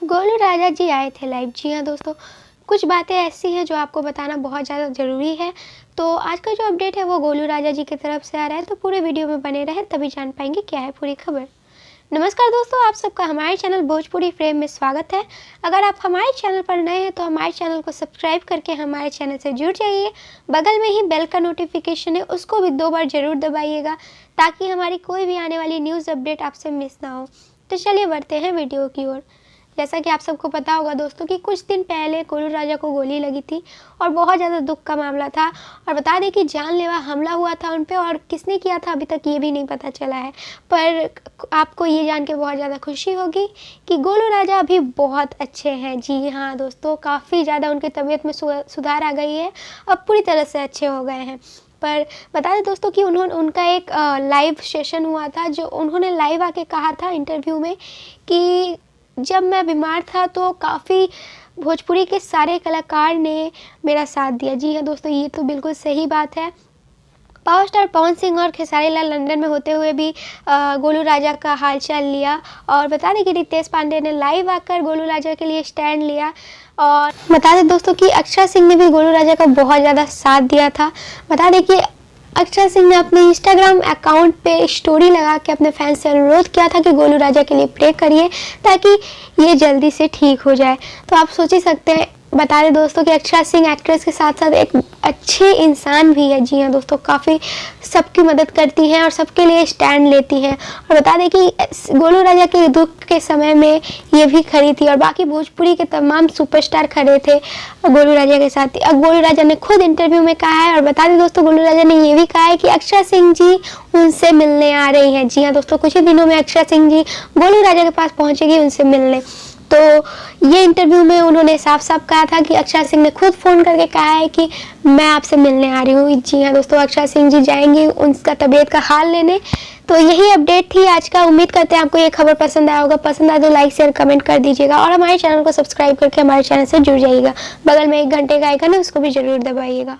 गोलू राजा जी आए थे लाइव। जी हाँ दोस्तों, कुछ बातें ऐसी हैं जो आपको बताना बहुत ज़्यादा ज़रूरी है। तो आज का जो अपडेट है वो गोलू राजा जी की तरफ से आ रहा है, तो पूरे वीडियो में बने रहें तभी जान पाएंगे क्या है पूरी खबर। नमस्कार दोस्तों, आप सबका हमारे चैनल भोजपुरी फ्रेम में स्वागत है। अगर आप हमारे चैनल पर नए हैं तो हमारे चैनल को सब्सक्राइब करके हमारे चैनल से जुड़ जाइए। बगल में ही बेल का नोटिफिकेशन है, उसको भी 2 बार ज़रूर दबाइएगा ताकि हमारी कोई भी आने वाली न्यूज़ अपडेट आपसे मिस ना हो। तो चलिए बढ़ते हैं वीडियो की ओर। जैसा कि आप सबको पता होगा दोस्तों कि कुछ दिन पहले गोलू राजा को गोली लगी थी और बहुत ज़्यादा दुख का मामला था। और बता दें कि जानलेवा हमला हुआ था उन पे, और किसने किया था अभी तक ये भी नहीं पता चला है। पर आपको ये जान के बहुत ज़्यादा खुशी होगी कि गोलू राजा अभी बहुत अच्छे हैं। जी हाँ दोस्तों, काफ़ी ज़्यादा उनकी तबीयत में सुधार आ गई है, अब पूरी तरह से अच्छे हो गए हैं। पर बता दें दोस्तों कि उनका एक लाइव सेशन हुआ था, जो उन्होंने लाइव आके कहा था इंटरव्यू में कि जब मैं बीमार था तो काफ़ी भोजपुरी के सारे कलाकार ने मेरा साथ दिया। जी हाँ दोस्तों, ये तो बिल्कुल सही बात है। पावर स्टार पवन सिंह और खेसारी लाल लंदन में होते हुए भी गोलू राजा का हालचाल लिया। और बता दें कि रितेश पांडे ने लाइव आकर गोलू राजा के लिए स्टैंड लिया। और बता दें दोस्तों कि अक्षरा सिंह ने भी गोलू राजा का बहुत ज़्यादा साथ दिया था। बता दें कि अक्षरा सिंह ने अपने इंस्टाग्राम अकाउंट पे स्टोरी लगा के अपने फैंस से अनुरोध किया था कि गोलू राजा के लिए प्रे करिए ताकि ये जल्दी से ठीक हो जाए। तो आप सोच ही सकते हैं। बता दें दोस्तों कि अक्षरा सिंह एक्ट्रेस के साथ साथ एक अच्छे इंसान भी है। जी हाँ दोस्तों, काफ़ी सबकी मदद करती हैं और सबके लिए स्टैंड लेती हैं। और बता दें कि गोलू राजा के दुख के समय में ये भी खड़ी थी और बाकी भोजपुरी के तमाम सुपरस्टार खड़े थे गोलू राजा के साथ। अब गोलू राजा ने खुद इंटरव्यू में कहा है, और बता दें दोस्तों गोलू राजा ने ये भी कहा है कि अक्षरा सिंह जी उनसे मिलने आ रही हैं। जी हाँ दोस्तों, कुछ ही दिनों में अक्षरा सिंह जी गोलू राजा के पास पहुँचेगी उनसे मिलने। तो ये इंटरव्यू में उन्होंने साफ साफ कहा था कि अक्षरा सिंह ने खुद फ़ोन करके कहा है कि मैं आपसे मिलने आ रही हूँ। जी हाँ दोस्तों, अक्षरा सिंह जी जाएंगी उनका तबीयत का हाल लेने। तो यही अपडेट थी आज का। उम्मीद करते हैं आपको ये खबर पसंद आया होगा। पसंद आए तो लाइक शेयर कमेंट कर दीजिएगा और हमारे चैनल को सब्सक्राइब करके हमारे चैनल से जुड़ जाइएगा। बगल में 1 घंटे का आइकन है, उसको भी ज़रूर दबाइएगा।